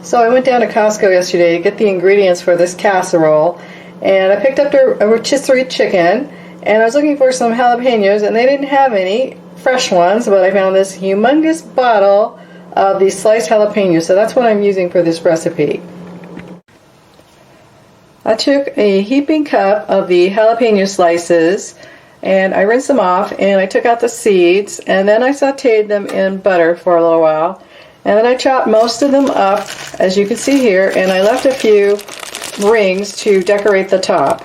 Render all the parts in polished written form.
So I went down to Costco yesterday to get the ingredients for this casserole, and I picked up a rotisserie chicken, and I was looking for some jalapenos, and they didn't have any fresh ones, but I found this humongous bottle of these sliced jalapenos, so that's what I'm using for this recipe. I took a heaping cup of the jalapeno slices, and I rinsed them off, and I took out the seeds, and then I sauteed them in butter for a little while. And then I chopped most of them up, as you can see here, and I left a few rings to decorate the top.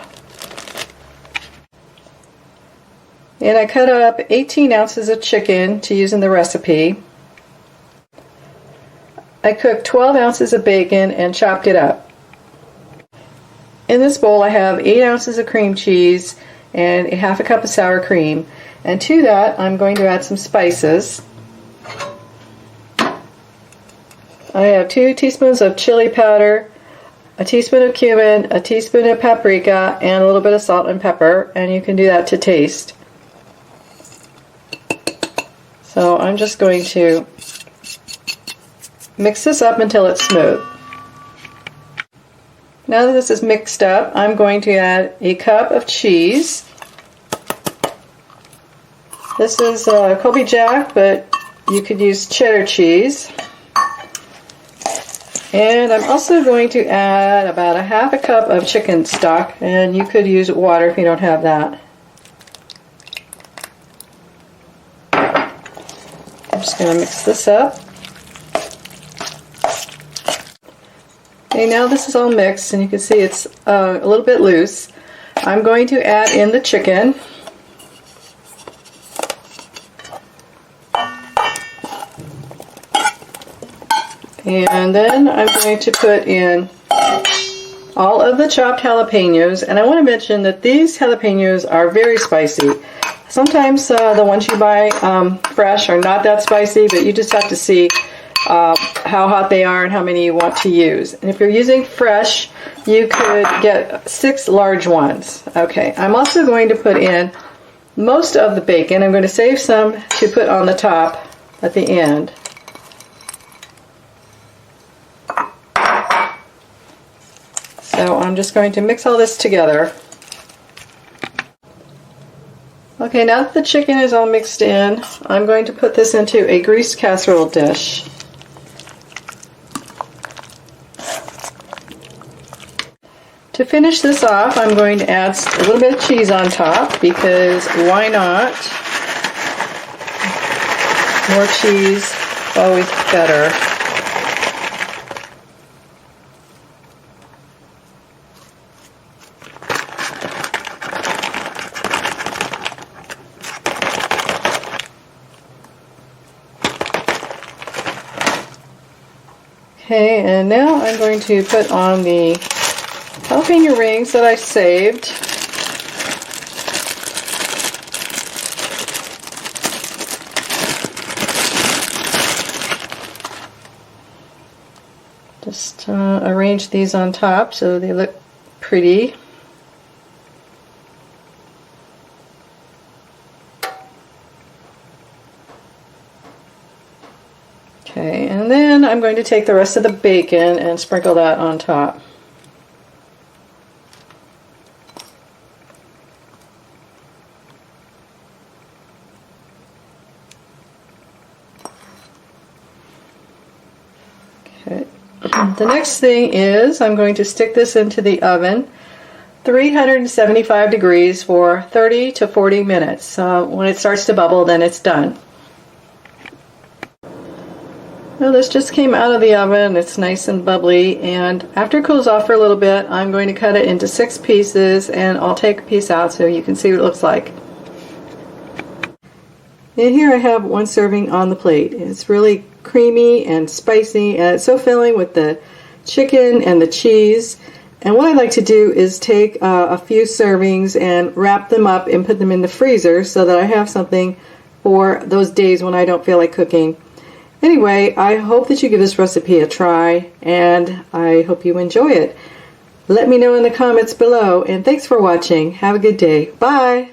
And I cut up 18 ounces of chicken to use in the recipe. I cooked 12 ounces of bacon and chopped it up. In this bowl I have 8 ounces of cream cheese and a half a cup of sour cream. And to that I'm going to add some spices. I have 2 teaspoons of chili powder, a teaspoon of cumin, a teaspoon of paprika, and a little bit of salt and pepper, and you can do that to taste. So I'm just going to mix this up until it's smooth. Now that this is mixed up, I'm going to add a cup of cheese. This is Colby Jack, but you could use cheddar cheese. And I'm also going to add about a half a cup of chicken stock, and you could use water if you don't have that. I'm just going to mix this up. Okay, now this is all mixed, and you can see it's a little bit loose. I'm going to add in the chicken. And then I'm going to put in all of the chopped jalapenos, and I want to mention that these jalapenos are very spicy. Sometimes the ones you buy fresh are not that spicy, but you just have to see how hot they are and how many you want to use. And if you're using fresh, you could get 6 large ones. Okay, I'm also going to put in most of the bacon. I'm going to save some to put on the top at the end. So I'm just going to mix all this together. Okay, now that the chicken is all mixed in, I'm going to put this into a greased casserole dish. To finish this off, I'm going to add a little bit of cheese on top, because why not? More cheese is always better. Okay, and now I'm going to put on the jalapeno rings that I saved. Just arrange these on top so they look pretty. Okay, and then I'm going to take the rest of the bacon and sprinkle that on top. Okay. The next thing is I'm going to stick this into the oven, 375 degrees for 30 to 40 minutes. When it starts to bubble, then it's done. Well, this just came out of the oven. It's nice and bubbly, and after it cools off for a little bit, I'm going to cut it into 6 pieces, and I'll take a piece out so you can see what it looks like. And here I have 1 serving on the plate. It's really creamy and spicy, and it's so filling with the chicken and the cheese. And what I like to do is take a few servings and wrap them up and put them in the freezer so that I have something for those days when I don't feel like cooking. Anyway, I hope that you give this recipe a try, and I hope you enjoy it. Let me know in the comments below, and thanks for watching. Have a good day. Bye!